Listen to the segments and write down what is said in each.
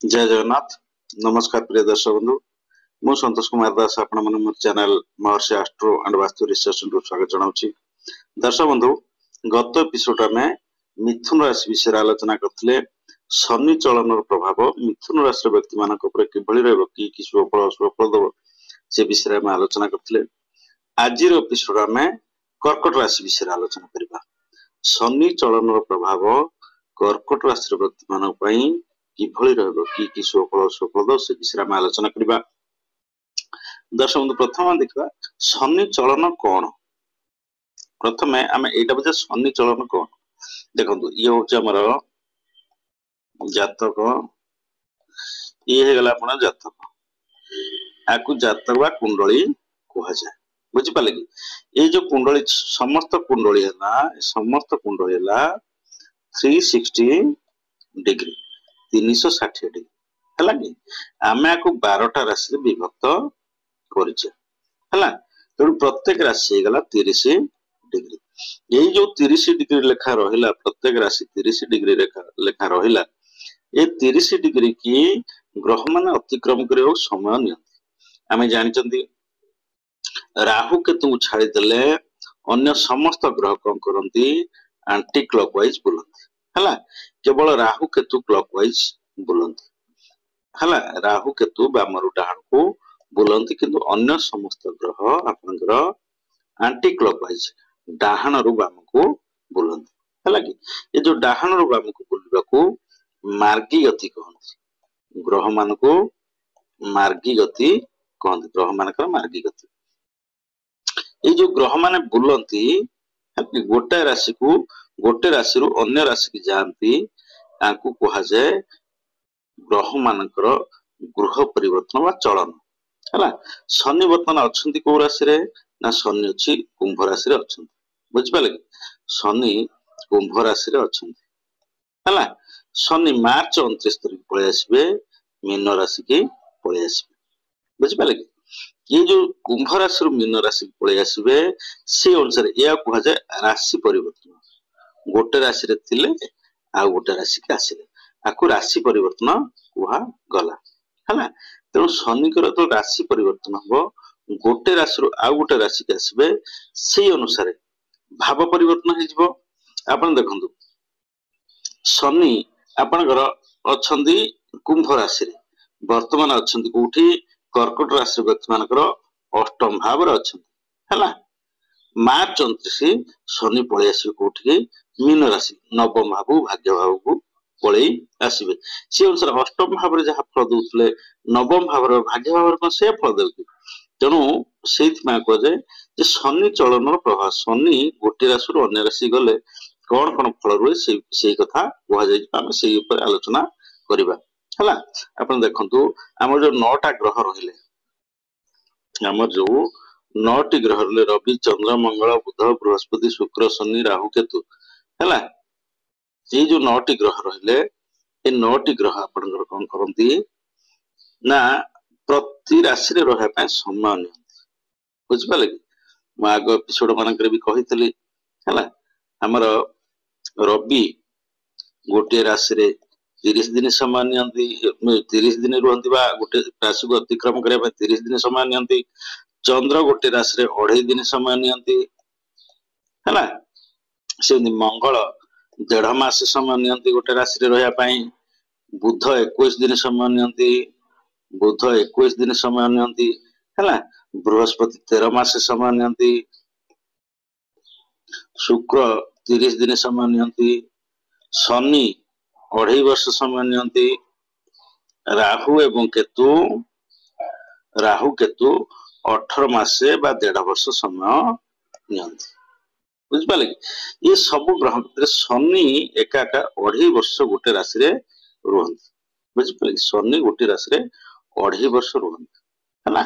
जय जगन्नाथ। नमस्कार प्रिय दर्शक बंधु, मु संतोष कुमार दास आपण मन मोर channel Maharshi astro and vastu research centre स्वागत जनाउछि। दर्शक बंधु, गत एपिसोड में मिथुन राशि विषय आलोचना करथिले। शनि चलन प्रभाव मिथुन राशि व्यक्ति मानक ऊपर किभଳି रहबो कि शुभफल अशुभफल दबो से विषय में आलोचना करथिले। आजिर एपिसोड में कर्कट राशि विषय आलोचना करिबा। शनि चलन प्रभाव कर्कट राशि व्यक्ति मानक पई किभଳି रहबो कि शुभफल अशुभफल से विषय में आलोचना करिबा। दर्शक बंधु, प्रथम देखा शनि चलन कौन। प्रथमे आम एटा बुझा शनि चलन कौन। देखो ये हूँ आमर जातक, ये है गला अपना जातक, आपको जातक बा कुंडली कह जाए। बुझिपारे कि ये जो कुंडली समस्त कुंडली है, समस्त कुंडली है 360 डिग्री 360 डिग्री है कि आम आपको 12टा राशि विभक्त कर। तेणु प्रत्येक राशि गला 30 डिग्री। यही जो 30 डिग्री लेखा रहा, प्रत्येक राशि 30 डिग्री लेखा रहा, ये 30 डिग्री की ग्रह मान अतिक्रम करने समय नि आम जानते। राहु केतु छाड़ीदे अन्य समस्त ग्रह कौन करती आंटी क्लॉकवाइज बुलती है। केवल राहु केतु क्लॉकवाइज बुलती है। राहु केतु बामरू डाहाण को बुलती, किंतु अन्य समस्त ग्रह आपनकर आंटी क्लॉकवाइज डाहाण रु बाम को बुलती है। कि ये जो डाहाण रु बाम को बुलवा को मार्गी गति कहते। ग्रह मान को मार्गी गति कहते। ग्रह मानकर मार्गी गति। ये जो ग्रह माने बुलती गोटे राशि को गोटे राशि रु अन्य राशि की जाती, आपको कहा जाए ग्रह मानकर गृह परिवर्तन व चलन है। शनि वर्तमान अच्छा कौ राशि रे ना, शनि अच्छी कुंभ राशि रे अच्छा। बुझिपारे कि शनि कुंभ राशि रे अच्छा है। शनि मार्च 29 तारीख पलि आसबे मीन राशि की पलि आसबे। बुझिपारे कि ये जो कुंभ राशि रु मीन राशि पलि आसबे से अनुसार यह कहा जाए राशि परिवर्तन। गोटे राशि रे थिले आ गोटे राशि के आसिले, आपको राशि परिवर्तन कहा गला है। तेणु शनिकर तो राशि परिवर्तन हम गोटे राशि रु आ गोटे राशि के आसबे, से अनुसार भाव परिवर्तन हो। आपन देखंतु शनि आपनकर अछंती कुंभ राशि रे, वर्तमान अछंती कोठी कर्कट राशि व्यक्ति मानकर अष्टम भाव रे अछंती है। मार्च 29 शनि पलि आसबे कोठी मीन राशि नवम भाव भाग्य भाव को पलि आसबे। से अनुसार अष्टम भाव जहाँ फल दौले नवम भाव भाग्य भाव से फल दे। तेणु से कह जाए शनि चलन प्रभाव, शनि गोटे राशि रु अन्य राशि गले कौन कौन फल रुए से कथा कह जाए। आलोचना करवा है। आप देखु आम जो 9टा ग्रह रहिले, आम जो 9टी ग्रह रहे रवि चंद्र मंगल बुध बृहस्पति शुक्र शनि राहु केतु है। ये जो 9टी ग्रह रहिले, ये 9टी ग्रह आपनकर कौन करती ना प्रति राशि रे रहा समय नि। बुझिपारे कि मैं आग एपिसोड मानकर भी कही है। आमर रवि गोटे राशि रे 30 दिन समय नि, 30 दिन रुहती गोटे राशि को अतिक्रम करने 30 दिन समय नि। चंद्र गोटे राशि रे 2.5 दिन समय नि है। से मंगल 1.5 मास समय नि गोटे राशि रे रहा। बुध 21 दिन समय नि, बुध 21 दिन समय नि है। बृहस्पति 13 मास समय नि, शुक्र 30 दिन समय नि, शनि 2.5 वर्ष समय नि, राहु एवं केतु 18 मासे बा 1.5 वर्ष समय नियंती। बुझिपारे कि ये सब ग्रह शनि एका 2.5 वर्ष गोटे राशि रे रुहंती। बुझिपारे शनि गोटे राशि रे 2.5 वर्ष रुहंती है।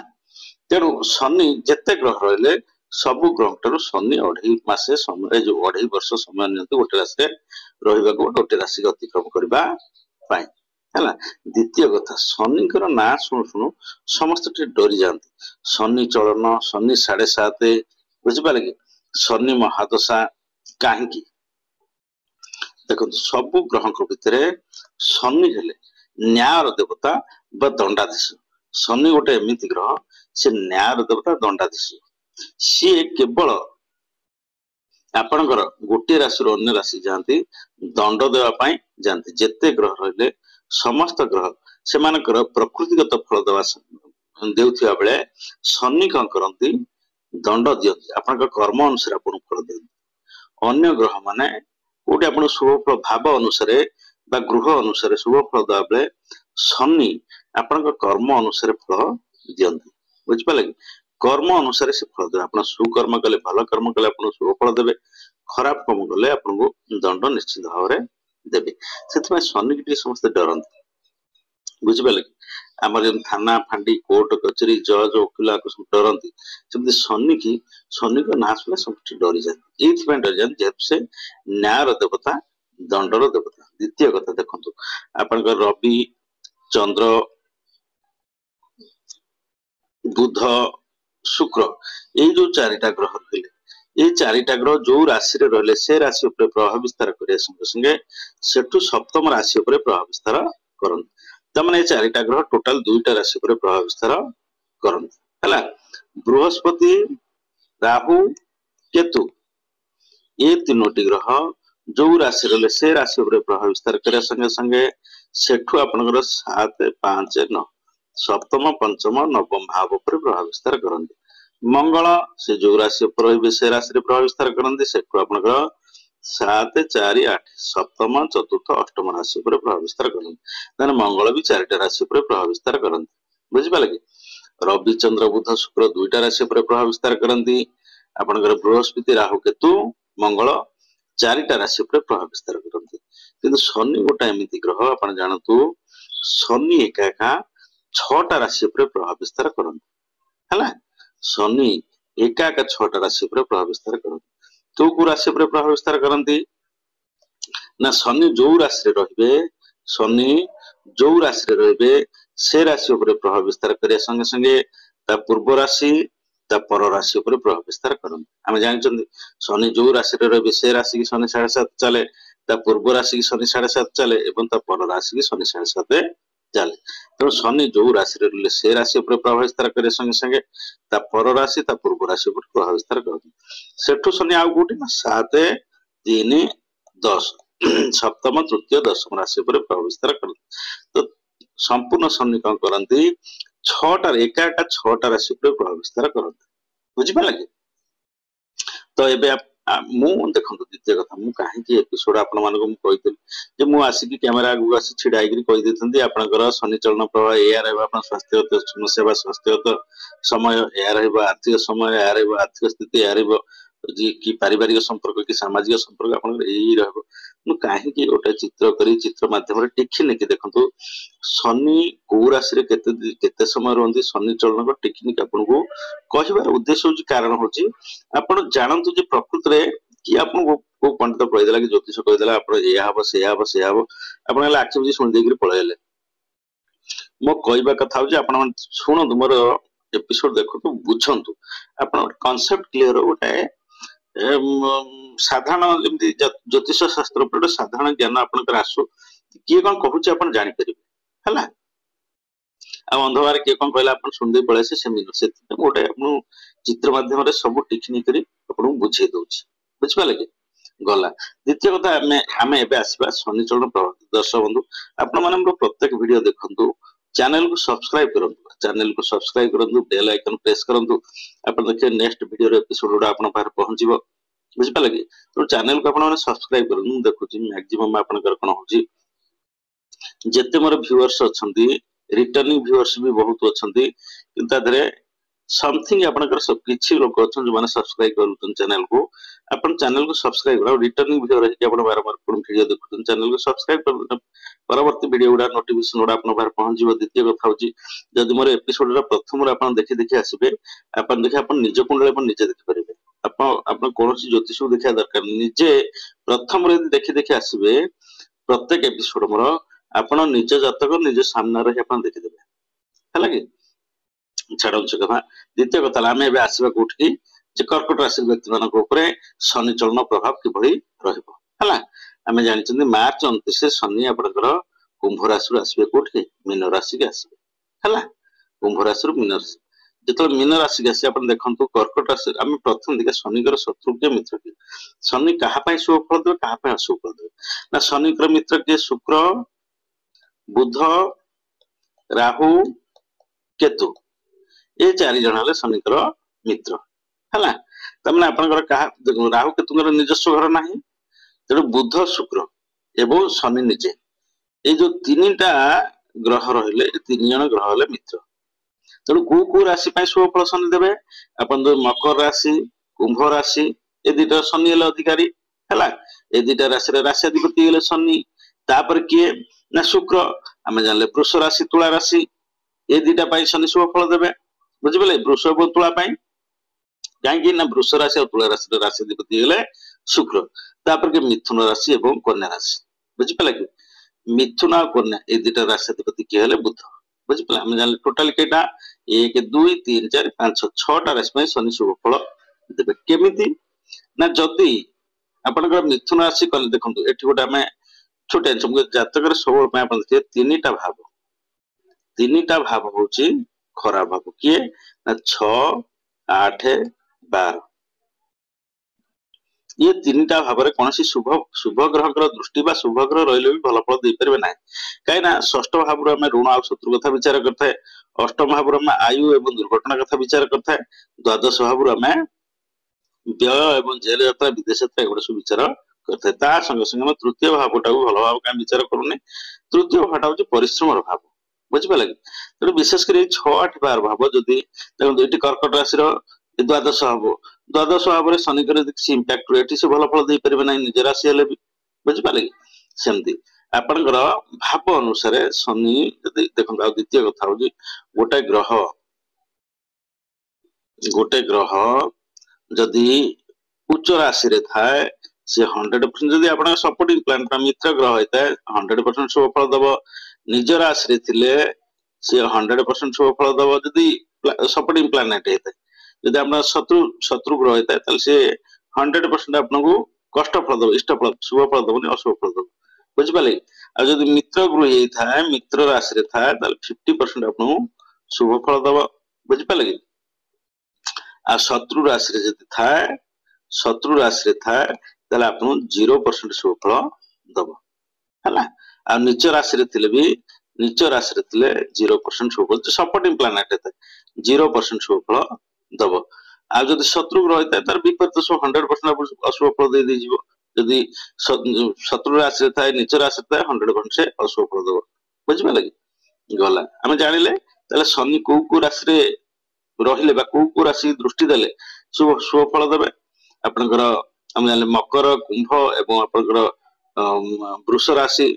तेणु शनि जेते ग्रह रहिले सब ग्रह ठार शनि 2.5 मासे समय जो 2.5 वर्ष समय नियंती गोटे राशि रे रहिबा को, गोटे राशि अतिक्रम करबा पाए है। द्वितीय कथा, शनिकर ना शुणु शुणु समस्त डरी जाती। शनि चलन, शनि 7.5, बुझिपारे कि शनि महादशा कहीं देखो सब ग्रह भितर शनि हेले न्यायर देवता बा दंडाधीश शनि गोटे एमती ग्रह से न्यायर देवता दंडाधीश सी केवल आपणकर गोटे राशि अन्य राशि जाती दंड देवाई जाती जेते ग्रह रहिले समस्त ग्रह से प्रकृतिगत फल देवा देउथिबा बेले शनि कौन करती दंड दियंती आपन कर्म अनुसार आपन फल दियंती अन्य ग्रह माने कोटे आपन शुभ फल भाव अनुसार बा गृह अनुसार शुभ फल देवा बेले शनि आपन कर्म अनुसार फल दियंती बुझ पाले कि कर्म अनुसार से फल देवे आपन सुकर्म कले भल कर्म कले आपन शुभ फल देवे खराब कर्म कले आपन दंड निश्चित भाव में देवे से शनि की समस्त डरती बुझिपारे कि आम थाना फांडी कोर्ट कचेरी जज वकिल सब डरती सेमती शनि को ना शुणे समस्त डरी जाती ये डरी जाती जेहेतु से न्यायर देवता दंडर देवता द्वितीय कथा देखो आपण रवि चंद्र बुध शुक्र ये जो चारिटा ग्रह रहे ये चारिटा ग्रह जो राशि रहिले से राशि प्रभाव विस्तार करने संगे संगे सेठू सप्तम राशि प्रभाव विस्तार करते तमाने चारिटा ग्रह टोटाल दुईटा राशि प्रभाव विस्तार करते बृहस्पति राहु केतु ये तीनोटी ग्रह जो राशि रहिले से राशि प्रभाव विस्तार करने संगे संगे सेठू आपनकर 7 5 9 सप्तम पंचम नवम भाव पर प्रभाव विस्तार करते मंगल से जो राशि रही से राशि प्रभाव विस्तार करते सेठू आपनकर 7 4 8 सप्तम चतुर्थ अष्टम राशि प्रभाव विस्तार करते मंगल भी 4टा राशि प्रभाव विस्तार करते बुझिपारे कि रवि चंद्र बुध शुक्र 2टा राशि प्रभाव विस्तार करती आपनकर बृहस्पति राहु केतु मंगल 4टा राशि प्रभाव विस्तार करते किंतु शनि गोटा एमती ग्रह आप जानतु शनि एका 6टा राशि प्रभाव विस्तार करते शनि एका 6टा राशि प्रभाव विस्तार करते को राशि प्रभाव विस्तार करती ना शनि जो राशि रे शनि जो राशि रे से राशि प्रभाव विस्तार करने संगे संगे पूर्व राशि पर राशि प्रभाव विस्तार करते आम जानते शनि जो राशि रे से राशि की शनि 7.5 चले पूर्व राशि की शनि 7.5 चले पर राशि की शनि 7.5 चले तेणु शनि जो राशि रे से राशि प्रभाव विस्तार करने संगे संगे पर राशि पूर्व राशि प्रभाव विस्तार करते सेठू शनि आउ कोटी 7 3 10 सप्तम तृतीय दशम राशि प्रभाव विस्तार करते तो संपूर्ण शनि कौन करती 6टा एका 6टा राशि प्रभाव विस्तार करते बुझिपारे कि तो ये देखो द्वितीय कथा मु कहीं एपिसोड आपको मु आसिक कैमेरा आगे आसी छिड़ा कही आपंकर शनि चलन प्रभाव या रहा स्वास्थ्यगत सेवा स्वास्थ्यगत समय या आर्थिक समय या आर्थिक स्थिति या कि पारिवारिक संपर्क कि सामाजिक संपर्क आप कहीं गोटे चित्र कर चित्र मध्यम टिखिनिक देखो शनि कौ राशि केते समय रुहति शनि चलन टिखिनिक आपको कहबार उद्देश्य हूँ कारण हूँ आप जानतु प्रकृत में कि आपको को पंडित कहदेला कि ज्योतिष कहदेला आप आखि बुझी शुणी पलैले मो कहवा कथा हूँ शुणु मोर एपिसोड देखो बुझंतु आप कॉन्सेप्ट क्लियर गोटे साधारण जमी ज्योतिष शास्त्र पर साधारण ज्ञान आपंकर आसु किए कौन कहूँ आप जापर है अंधकार किए कौन कहला आप शुणी पलैसे से गोटे चित्र मध्यम सब टिखिनिक बुझे दौर बुझिपारे कि गला द्वितीय कथा आम एवं शनि चलन प्रभाव दर्शक बंधु आपण प्रत्येक वीडियो देखु चैनल को सब्सक्राइब करूँ चैनल को सब्सक्राइब करूँ बेल आइकन प्रेस करूँ आप देखिए नेक्स्ट वीडियो एपिसोड गुड़ा आप पहुंच बुझिपारे कि तो चैनल को आप सब्सक्राइब करूँ देखुची मैक्सिमम आपंकर कौन हो जिते मोर व्यूअर्स अच्छा रिटर्निंग व्यूअर्स भी बहुत अच्छा समथिंग आपंकर किसी लोक अच्छा जो मैंने सब्सक्राइब कर चैनल को अपन चैनल को सब्सक्राइब कर रिटर्निंग वीडियो रही बारंबार वीडियो देखुन चैनल को सब्सक्राइब कर परवर्ती वीडियो गुड़ा नोटिफिकेशन गुड़ा आप पहुंच द्वितीय कथा हूँ जदि मोर एपिसोड प्रथम आप देखी देखी आसबे अपन देखिए आप निज कुंडली निजे देखिपारे आप कौन ज्योतिष को देखा दरकार निजे प्रथम देखी देखी आसबे प्रत्येक एपिसोड मोर आप निज जातक निज सामने रही आप देखीदेवे है कि छाड़ से कथा द्वितीय कथा आम ए आसवा कौटी कर्कट राशि व्यक्ति मान शनि चलन प्रभाव किभली रहा आम जानते मार्च 29 शनि आपंकर कुंभ राशि आसबे कोठी मीन राशि के आसबे हैला कुंभ राशि मीन राशि जो मीन राशि के आसी आप देखो कर्कट राशि आम प्रथम देखा शनिकर शत्रु के मित्र किए शनि क्या शुभ फल देवे क्या अशुभ फल देवे ना शनिकर मित्र किए शुक्र बुध राहु केतु ये चार जन शनिकर मित्र है तमें आपंकर राहु केतुर निजस्व घर ना तेणु बुध शुक्र एवं शनि निजे ये जो तीन टा ग्रह रहिले तीन जन ग्रह हेले मित्र तेणु को राशि शुभ फल शनि देवे अपन जो मकर राशि कुंभ राशि ये दुटा शनि हेले अधिकारी है ये दुटा राशि राशिधिपति हेले शनि तापर किए ना शुक्र आम जानले वृष राशि तुला राशि ये दुटा शनि शुभ फल देवे बुझिपारे वृष और तुला कहीं ना वृष राशि और तुला राशि राशिधिपति हेले शुक्र तापर के मिथुन राशि और कन्या राशि बुझिपारे कि मिथुन और कन्या ये दुटा राशिधिपति किए हेले बुध बुझिपारे आम जानले टोटाल केटा 1 2 3 4 5 6टा राशि शनि शुभ फल देवे केमिति ना जदि आपनकर मिथुन राशि कले देखो ये गोटे आम छोटे जातक सब देखिए तीन टा भाव हूँ खराब भाव किए ना 6 8 12 ये तीन टा भाव में कौन शुभ ग्रह दृष्टि शुभ ग्रह रही भी भल फल दे पारे ना कहीं षष्ठ भाव आम ऋण आ शत्रु कथा विचार करते अष्टम भाव आम आयु एवं दुर्घटना कथा विचार करते द्वादश भाव आम व्यय एवं जेल यात्रा विदेश यात्रा एगुड़ा सब विचार करते संगे संगे तृतीय भावटा भल भाव कहीं विचार करूनी तृतीय भावटा हूँ परिश्रम भाव बुझिपारे कि तेणु विशेषकर 6 8 12 भाव जदि देखो ये कर्कट राशि द्वादश भाव में शनिकर इंपैक्ट ये से भल फल दे पारे ना निज राशि हेले भी बुझिपारे कि सेमती आपणकर भाव अनुसार शनि देखो द्वितीय कथा हूँ गोटे ग्रह जदि उच्च राशि रे थाए से 100% जदि आप सपोर्टिंग प्लानेट मित्र ग्रह होता है 100% शुभ फल दब निज राशि रे से 100% शुभ फल दब जदि सपोर्टिंग प्लानेट होता है जदि आप शत्रु ग्रह होता है से 100% आपको कष्ट फल दब इष्ट फल शुभ फल दबनी अशुभ फल दब बुझिपारे आ जदि मित्र गृह थाए मित्र राशि थाए 50% आपको शुभ फल दब बुझिपारे कि आ शत्रु राशि थाए आपको 0% शुभ फल दब है आ नीच राशि भी नीच राशि 0% शुभ फल सपोर्टिंग प्लानेट है 0% शुभ फल दब आ जब शत्रु ग्रह है तार विपरीत सब 100% अशुभ फल दे जदि शत्रु राशि थाए नीच राशि थाए 100% से अशुभ फल दब बुझिपारे कि गला आम जानिले शनि को राशि रहिले को राशि दृष्टि देले शुभ फल देवे आपनकर हम जानिले मकर कुंभ एवं आपनकर वृष राशि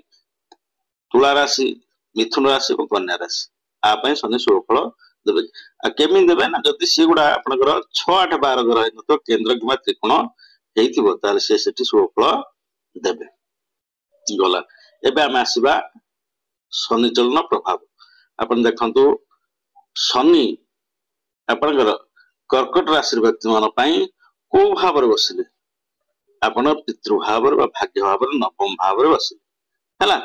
तुला राशि मिथुन राशि और कन्या राशि आप शनि शुभ फल देवे केमी देवे ना जदि सी गुड़ा आपनकर 6 8 12 ग्रह तो केंद्र किंवा त्रिकोण हेइथिबो ताले से सेठी शुभ फल देवे गला एबे हम आसीबा शनि चलन प्रभाव आपन देखंतु शनि आपनकर कर्कट राशि व्यक्ति मान को भाव बसिले आपण पितृभाव भाग्य भाव नवम भाव बसिले है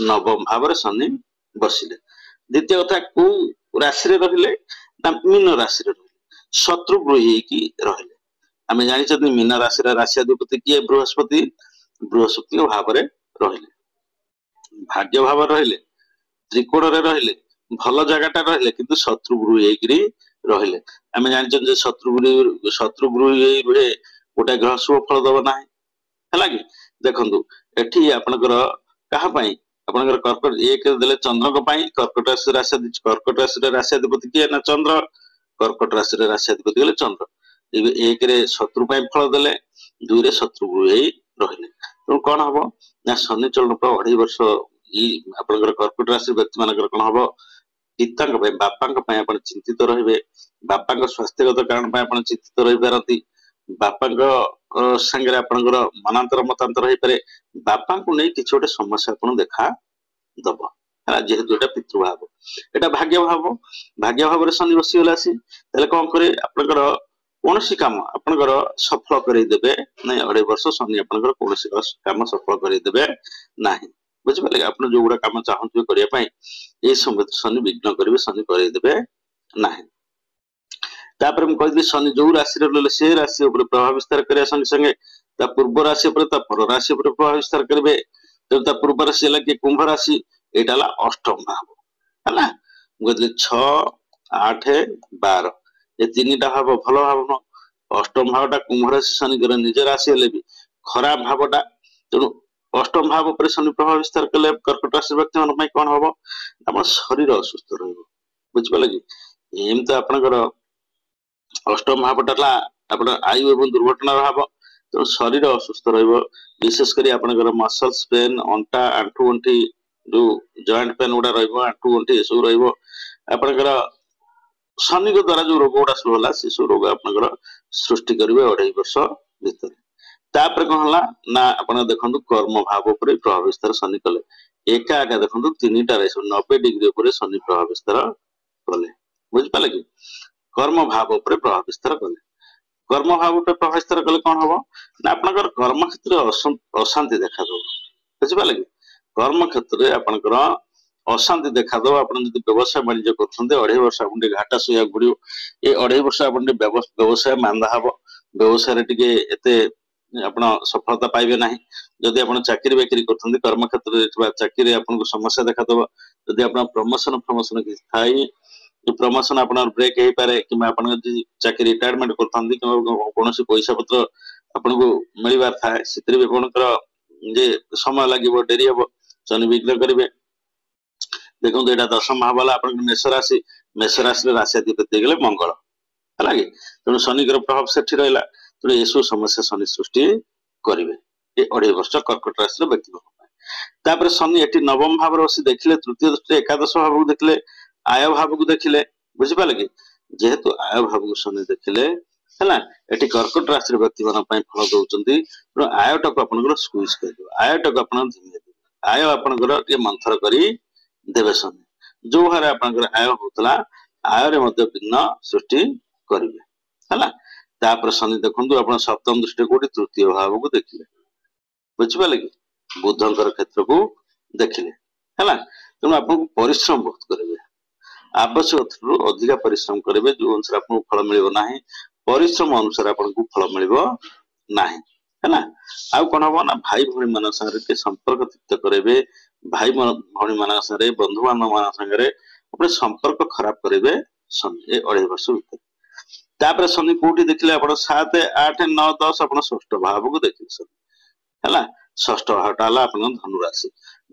नवम भाव शनि बसिले द्वितीय कथा को राशि रहिले ना मीन राशि रहिले शत्रु गृही रहिले आम जानी मीन राशि राशिधिपति किए बृहस्पति भाव रहिले भाग्य भाव रहिले त्रिकोण रहिले भल जगह रहिले किंतु शत्रु गृही रहिले आम जानी शत्रु गृही रुहे गोटे ग्रह शुभ फल दब ना है कि देखु एठी आपनकर कहा आपनकर कर्कट एक देले चंद्र कर्कट राशि राशिधिपति किए ना चंद्र कर्कट राशि राशिधिपति गले चंद्र एक रे शत्रु फल देले 2 रे शत्रु गृही रहिले तो कौन हम ना शनि चलन 2.5 वर्ष आपनकर कर्कट राशि व्यक्ति मानकर कौन हम पिता बापा चिंतित रहिबे बापा स्वास्थ्यगत कारण आप चिंतित रही पारती बापा संगे आपनकर मनांतर मतांतर हो पारे बापा को नहीं किसी गोटे समस्या आपन देखा दब है जेहेतु एटा पितृभाव एटा भाग्य भाव शनि बसीगला सी कौन करे आपनकर कौन काम आपनकर सफल करदेवे ना 2.5 वर्ष शनि आपनकर कौन काम सफल करदेवे ना बुझिपारे आप जो गुड़ा कम चाहते करने ये समय शनि विघ्न करेंगे शनि करदेवे ना तापर मुझे शनि जो राशि से राशि प्रभाव विस्तार करने संगे संगे पूर्व राशि पर राशि प्रभाव विस्तार करेंगे तो पूर्व राशि है कि कुंभ राशि यहाँ अष्टम भाव है मुझे 6 8 12 ये तीन भाव भल भाव न अष्टम भावटा कुंभ राशि शनि निज राशि हेले भी खराब भावटा तेणु अष्टम भाव पर शनि प्रभाव विस्तार कले कर्कट राशि व्यक्ति मान कौन हम आप शरीर असुस्थ रुझिपारे कि एमती आपंकर अष्टम भावटा आप आयु एवं दुर्घटना भाव तेणु शरीर असुस्थ विशेषकर आपंकर मसल्स पेन अंटा आंठू गंठी जो जॉइंट पेन गुड़ा रंठू गंठी सब रहा शनि द्वारा जो रोग गुड़ा सब है से सब रोग आपंकर सृष्टि करेंगे 2.5 वर्ष भितर तापर कौन है ना आप देखो कर्म भाव पर प्रभाव विस्तार शनि कले एका एका देखो 3टा राशि 90 डिग्री पर शनि प्रभाव विस्तार कले बुझिपारे कि कर्म भाव पर प्रभाव विस्तार कले कर्म भाव पर प्रभाव विस्तार कले कौन हम ना आपंकर कर्म क्षेत्र अशांति देखा बुझिपारे कि कर्म क्षेत्र में आपंकर अशांति देखा आप व्यवसाय वाणिज्य कर 2.5 वर्ष आप घाटा सहया पड़ो ये 2.5 वर्ष आप व्यवसाय मांदा हम व्यवसाय टे आप सफलता पाइबे ना जदि आप चाकरी बाकरी कर कर्म क्षेत्र चाकरी आपको समस्या देखा जदि आप प्रमोशन प्रमोशन किसी थाई प्रमोशन आप ब्रेक हो पारे कि चाकरी रिटायरमेंट कौन पैसा पत्र आपको मिलबार थाए से आपंकर समय लगे डेरी हम शनि विघ्न करेंगे देखो यहाँ 10th भाव वाला मेष राशि राशिधिपति गले मंगल है कि तेणु शनि प्रभाव से रहा तेणु ये सब समस्या शनि सृष्टि करेंगे ये 2.5 वर्ष कर्कट राशि व्यक्ति शनि ये नवम भाव बस देखिले तृतीय दृष्टि एकादश भाव को देखिले आय भाव को देखिले बुझिपारे कि जेहेतु आय भाव को शनि देखिले है ये कर्कट राशि व्यक्ति मान फल दौरान तेणु आयटा को आप स्क्वीज कर आयटा को आप आय आपंकर मंथर कर देवे शनि जो हारे आपंकर आय होता आय विघ्न सृष्टि करेंगे है शनि देखो आप सप्तम दृष्टि कोटि तृतीय भाव को देखिले बुझिपारे कि बुधंकर क्षेत्र को देखिले है तेणु आपको परिश्रम बहुत करेंगे आवश्यक अधिक परिश्रम करेंगे जो अनुसार आपको फल मिलना परिश्रम अनुसार आपको फल मिलना है आउ कौन हम ना भाई भौणी मान सागर संपर्क तीक्त करेंगे भाई भौणी मान सागर बंधु बांधव मान सागर अपने संपर्क खराब करेंगे शनि 2.5 वर्ष भर शनि कोटि देखिले आप 7 8 9 10 आप षष्ठ भाव को देखिए शनि है षष्ठ भावटा आप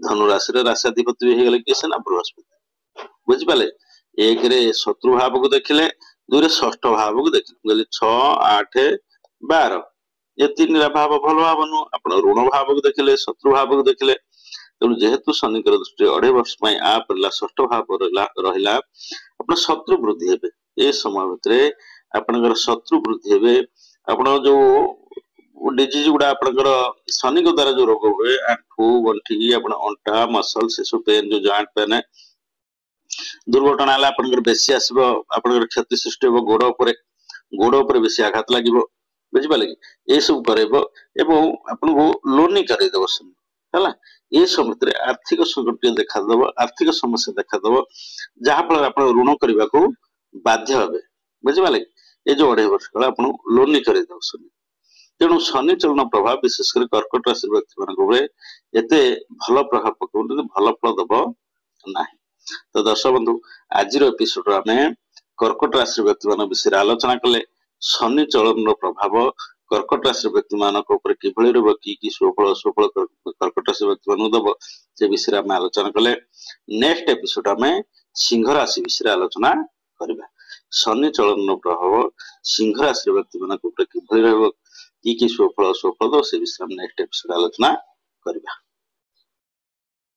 धनुराशि राशिधिपति भी होगले किए ना बृहस्पति बुझिपारे 1 रे शत्रु भाव को देखिले 2 रे षष्ठ भाव को देखिले 6 8 12 ये 3 भाव भल भाव नु आप ऋण भाव को देखिले शत्रु भाव को देखिले तेणु जेहेतु शनि दृष्टि 2.5 वर्ष आप षष्ठ भाव रहा आप शत्रु वृद्धि हे ये समय भितर आपंकर शत्रु वृद्धि हे आप जो डिजीज गुड़ा आपंकर शनि द्वारा जो रोग हुए आंठू गंठी अंटा मसल से पेन जो जॉइंट पेन दुर्घटना बेसी आसब आपंकर क्षति सृष्टि हो गोड़ पर बेसी आघात लगे बुझिपारे कि ये सब करेब एवं आपको लोनी करदेव शनि है ये समय आर्थिक संकट देखादेव आर्थिक समस्या देखादेव जहाँफल आप ऋण करने को बाध्य हे बुझिपारे ये जो 2.5 वर्ष काल आप लोनी करदेव शनि तेणु शनि चलन प्रभाव विशेषकर कर्कट राशि व्यक्ति मान एते भल प्रभाव पकड़ भल फल दब ना तो दर्शक बंधु आज एपिसोड आम कर्कट राशि व्यक्ति मान विषय आलोचना कले शनि चलन प्रभाव कर्कट राशि व्यक्ति मान किभली रहा कि सुफल असुफल कर्कट राशि व्यक्ति मान दब से विषय आम आलोचना कले नेक्स्ट एपिसोड आम सिंह राशि विषय आलोचना करबा शनि चलन प्रभाव सिंह राशि व्यक्ति मान किभली रहा कि सुफल असुफल से विषय नेक्स्ट एपिसोड आलोचना करबा।